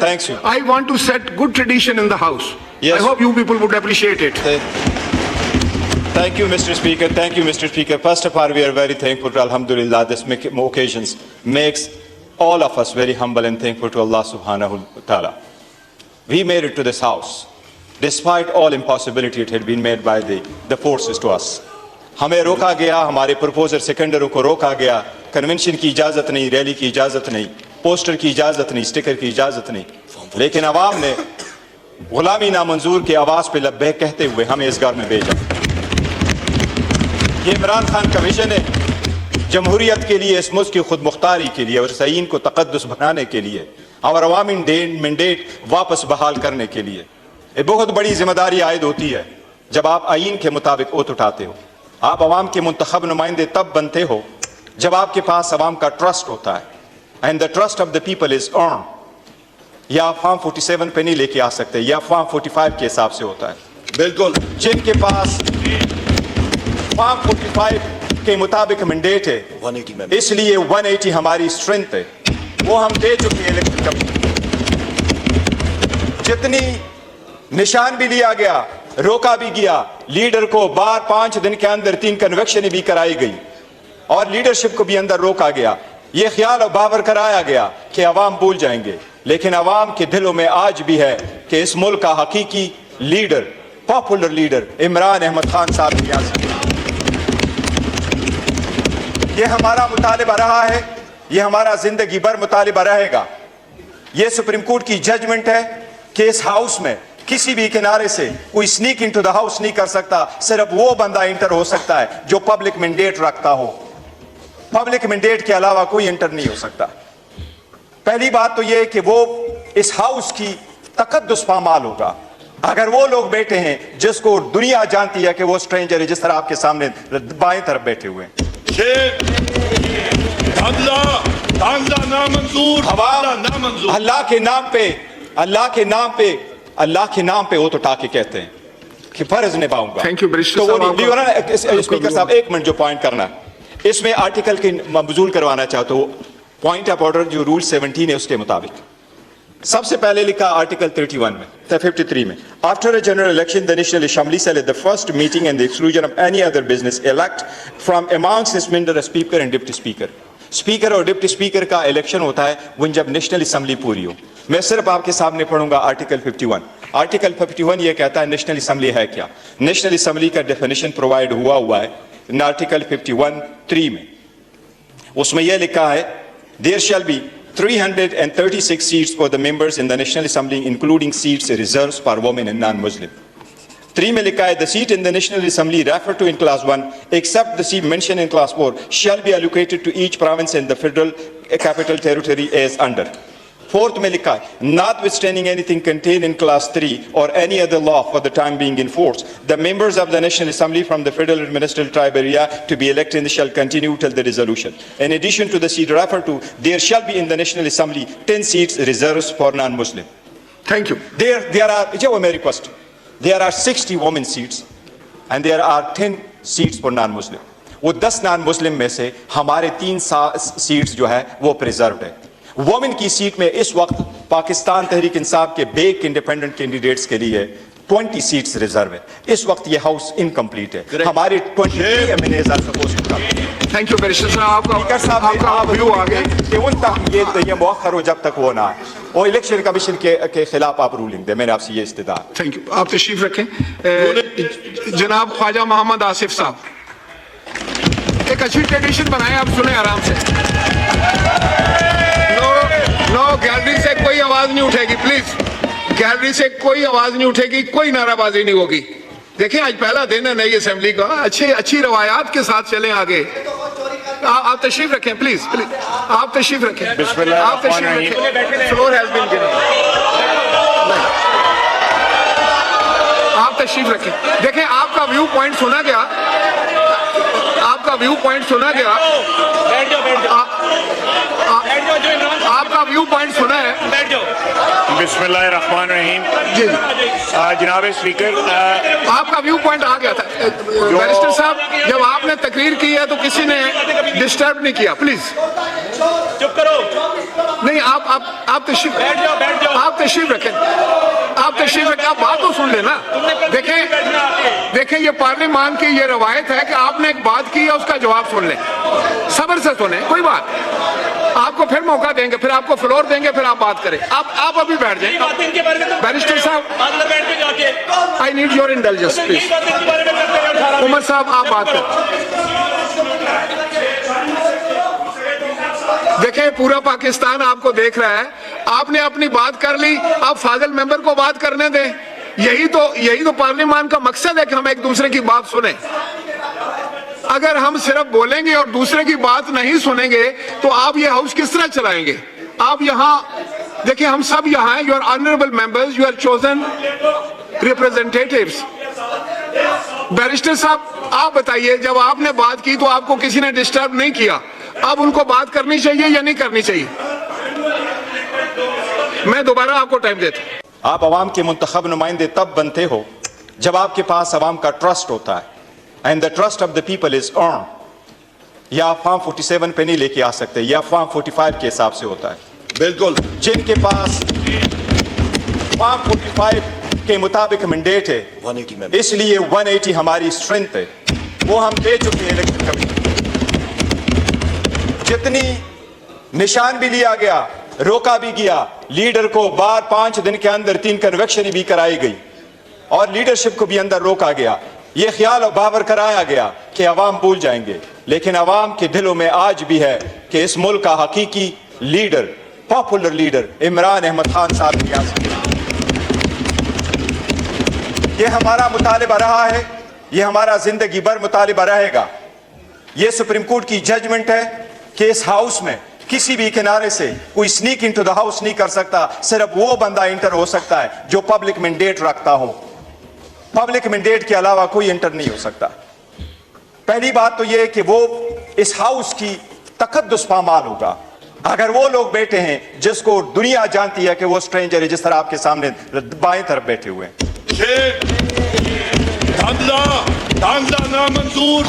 Thanks you. I want to set good tradition in the house. Yes. I hope you people would appreciate it. Thank you, Mr. Speaker. Thank you, Mr. Speaker. First of all, we are very thankful to Alhamdulillah. This occasions makes all of us very humble and thankful to Allah subhanahu wa ta'ala. We made it to this house. Despite all impossibility it had been made by the forces to us. ہمیں روکا گیا, ہمارے پروپوزر سیکنڈروں کو روکا گیا, convention کی اجازت نہیں, ریلی کی اجازت نہیں, پوسٹر کی اجازت نہیں, سٹیکر کی اجازت نہیں, لیکن عوام نے غلامی نامنظور کی آواز پہ لبیک کہتے ہوئے ہمیں اس گھر میں بھیجا. یہ عمران خان کا ویژن ہے جمہوریت کے لیے, اس ملک کی خود مختاری کے لیے اور سعین کو تقدس بنانے کے لیے اور عوامی مینڈیٹ واپس بحال کرنے کے لیے. یہ بہت بڑی ذمہ داری عائد ہوتی ہے جب آپ آئین کے مطابق اوت اٹھاتے ہو. آپ عوام کے منتخب نمائندے تب بنتے ہو جب آپ کے پاس عوام کا ٹرسٹ ہوتا ہے. And the trust of the people is earn. یا آپ فارم 47 پہ نہیں لے کے آ سکتے, یا فارم 45 کے حساب سے ہوتا ہے. بالکل جن کے پاس فارم 45 کے مطابق مینڈیٹ ہے, اس لیے 180 ہماری اسٹرینتھ ہے, وہ ہم دے چکے ہیں الیکشن کمیشن. جتنی نشان بھی لیا گیا, روکا بھی گیا, لیڈر کو بار 5 دن کے اندر 3 کنویکشن بھی کرائی گئی اور لیڈرشپ کو بھی اندر روکا گیا. یہ خیال اور باور کرایا گیا کہ عوام بھول جائیں گے, لیکن عوام کے دلوں میں آج بھی ہے کہ اس ملک کا حقیقی leader, popular leader Imran Ahmed Khan صاحب یہاں سے. یہ ہمارا مطالبہ رہا ہے, یہ ہمارا زندگی بھر مطالبہ رہے گا. یہ سپریم کورٹ کی ججمنٹ ہے کہ اس ہاؤس میں کسی بھی کنارے سے کوئی سنیک انٹو دا ہاؤس نہیں کر سکتا. صرف وہ بندہ انٹر ہو سکتا ہے جو پبلک مینڈیٹ رکھتا ہو. پبلک مینڈیٹ کے علاوہ کوئی انٹر نہیں ہو سکتا. پہلی بات تو یہ کہ وہ اس ہاؤس کی تقدس پامال ہوگا اگر وہ لوگ بیٹھے ہیں جس کو دنیا جانتی ہے کہ وہ اسٹرینجر ہے, جس طرح آپ کے سامنے بائیں طرف بیٹھے ہوئے ہیں. اللہ کے نام پہ اللہ کے نام پہ وہ تو ٹاکے کہتے ہیں کہ فرض نبھاؤں گا. اسپیکر صاحب ایک منٹ جو پوائنٹ کرنا ہے, اس میں آرٹیکل کی مبذول کروانا چاہتا ہوں. پوائنٹ آف آرڈر جو رول 17 ہے اس کے مطابق سب سے پہلے لکھا آرٹیکل 31 میں 53 میں, after a general election the National Assembly shall at the first meeting and the exclusion of any other business elect from amongst its members a speaker and deputy speaker. Speaker اور deputy speaker کا election ہوتا ہے وہ جب national assembly پوری ہو. میں صرف آپ کے سامنے پڑھوں گا آرٹیکل 51. آرٹیکل 51 یہ کہتا ہے نیشنل اسمبلی ہے کیا. نیشنل اسمبلی کا ڈیفینیشن پرووائڈ ہوا ہے آرٹیکل 51(3) میں. اس میں یہ لکھا ہے there shall be 336 seats for the members in the National Assembly including seats reserved for women and non-Muslim. 3 میں لکھا ہے the seat in the National Assembly referred to in class 1 except the seat mentioned in class 4 shall be allocated to each province in the federal capital territory as under. 4th میں لکھا ہے notwithstanding anything contained in class 3 or any other law for the time being in force, the members of the National Assembly from the federal administrative tribe area to be elected shall continue till the dissolution. In addition to the seat referred to, there shall be in the National Assembly 10 seats reserved for non-Muslim. Thank you. There are, جو میری question, there are 60 women seats and there are 10 seats for non-Muslim. وہ 10 non-Muslim میں سے ہمارے 3 seats جو ہے وہ preserved ہے. وومن کی سیٹ میں اس وقت پاکستان تحریک انصاف کے بیک انڈیپینڈنٹ کینڈیڈیٹس کے لیے 20 سیٹس ریزرو ہے. اس وقت یہ ہاؤس انکمپلیٹ ہے. ہمارے 23 MNAs are supposed to come. Thank you barrister صاحب. آپ کا ویو آ گیا کہ ان تک یہ مؤخر ہو جب تک وہ نہ آئے اور الیکشن کمیشن کے خلاف آپ رولنگ دیں. میں نے آپ سے یہ استدعا. Thank you. آپ تشریف رکھیں. جناب خواجہ محمد آصف صاحب, ایک اچھی ٹریڈیشن بنائیں, آپ سنیں آرام سے. نو گیلری سے کوئی آواز نہیں اٹھے گی پلیز. گیلری سے کوئی آواز نہیں اٹھے گی, کوئی نعرہ بازی نہیں ہوگی. دیکھیں آج پہلا دن ہے نئی اسمبلی کا, اچھی روایات کے ساتھ چلیں آگے. آپ تشریف رکھیں پلیز, آپ تشریف رکھیں. آپ تشریف رکھیں. Floor has been given. آپ تشریف رکھیں. دیکھیں آپ کا ویو پوائنٹ سنا گیا, آپ کا ویو پوائنٹ سنا گیا, آپ کا ویو پوائنٹ سنا ہے. بسم اللہ الرحمن الرحیم. جی جناب اسپیکر, آپ کا ویو پوائنٹ آ گیا تھا. بیرسٹر صاحب جب آپ نے تقریر کی ہے تو کسی نے ڈسٹرب نہیں کیا, پلیز چپ کرو. نہیں آپ تشریف آپ تشریف رکھیں آپ بات تو سن لینا. دیکھیں یہ پارلیمان کی یہ روایت ہے کہ آپ نے ایک بات کی ہے اس کا جواب سن لیں, صبر سے سنیں, کوئی بات آپ کو پھر موقع دیں گے, پھر آپ کو فلور دیں گے, پھر آپ بات کریں. آپ ابھی بیٹھ جائیں. بیرسٹر صاحب I need your indulgence please. Umar صاحب آپ بات کریں. دیکھیں پورا پاکستان آپ کو دیکھ رہا ہے, آپ نے اپنی بات کر لی, آپ فاضل ممبر کو بات کرنے دیں. یہی تو پارلیمان کا مقصد ہے کہ ہم ایک دوسرے کی بات سنیں. اگر ہم صرف بولیں گے اور دوسرے کی بات نہیں سنیں گے تو آپ یہ ہاؤس کس طرح چلائیں گے؟ آپ یہاں دیکھیں, ہم سب یہاں ہیں, you are honourable members, you are chosen representatives. Barrister صاحب آپ بتائیے, جب آپ نے بات کی تو آپ کو کسی نے ڈسٹرب نہیں کیا, اب ان کو بات کرنی چاہیے یا نہیں کرنی چاہیے؟ میں دوبارہ آپ کو ٹائم دیتا ہوں. آپ عوام کے منتخب نمائندے تب بنتے ہو جب آپ کے پاس عوام کا ٹرسٹ ہوتا ہے, and the trust of the people is earn. یا آپ فارم 47 پہ نہیں لے کے آ سکتے, یا فارم 45 کے حساب سے ہوتا ہے. بالکل جن کے پاس فارم 45 کے مطابق مینڈیٹ ہے, 180 میں اس لیے 180 ہماری اسٹرینتھ ہے, وہ ہم دے چکے ہیں الیکشن کمیشن. جتنی نشان بھی لیا گیا, روکا بھی گیا, لیڈر کو بار 5 دن کے اندر 3 کنویکشن بھی کرائی گئی, اور لیڈرشپ کو بھی اندر روکا گیا. یہ خیال اور باور کرایا گیا کہ عوام بھول جائیں گے, لیکن عوام کے دلوں میں آج بھی ہے کہ اس ملک کا حقیقی leader, popular leader Imran Ahmed Khan صاحب ریاست. یہ ہمارا مطالبہ رہا ہے, یہ ہمارا زندگی بھر مطالبہ رہے گا. یہ سپریم کورٹ کی ججمنٹ ہے کہ اس ہاؤس میں کسی بھی کنارے سے کوئی سنیک انٹو دا ہاؤس نہیں کر سکتا, صرف وہ بندہ انٹر ہو سکتا ہے جو پبلک مینڈیٹ رکھتا ہو. پبلک مینڈیٹ کے علاوہ کوئی انٹر نہیں ہو سکتا. پہلی بات تو یہ کہ وہ اس ہاؤس کی تقدس پامال ہوگا اگر وہ لوگ بیٹھے ہیں جس کو دنیا جانتی ہے کہ وہ اسٹرینجر ہے, جس طرح آپ کے سامنے بائیں طرف بیٹھے ہوئے ہیں. دھاندلا نامنظور.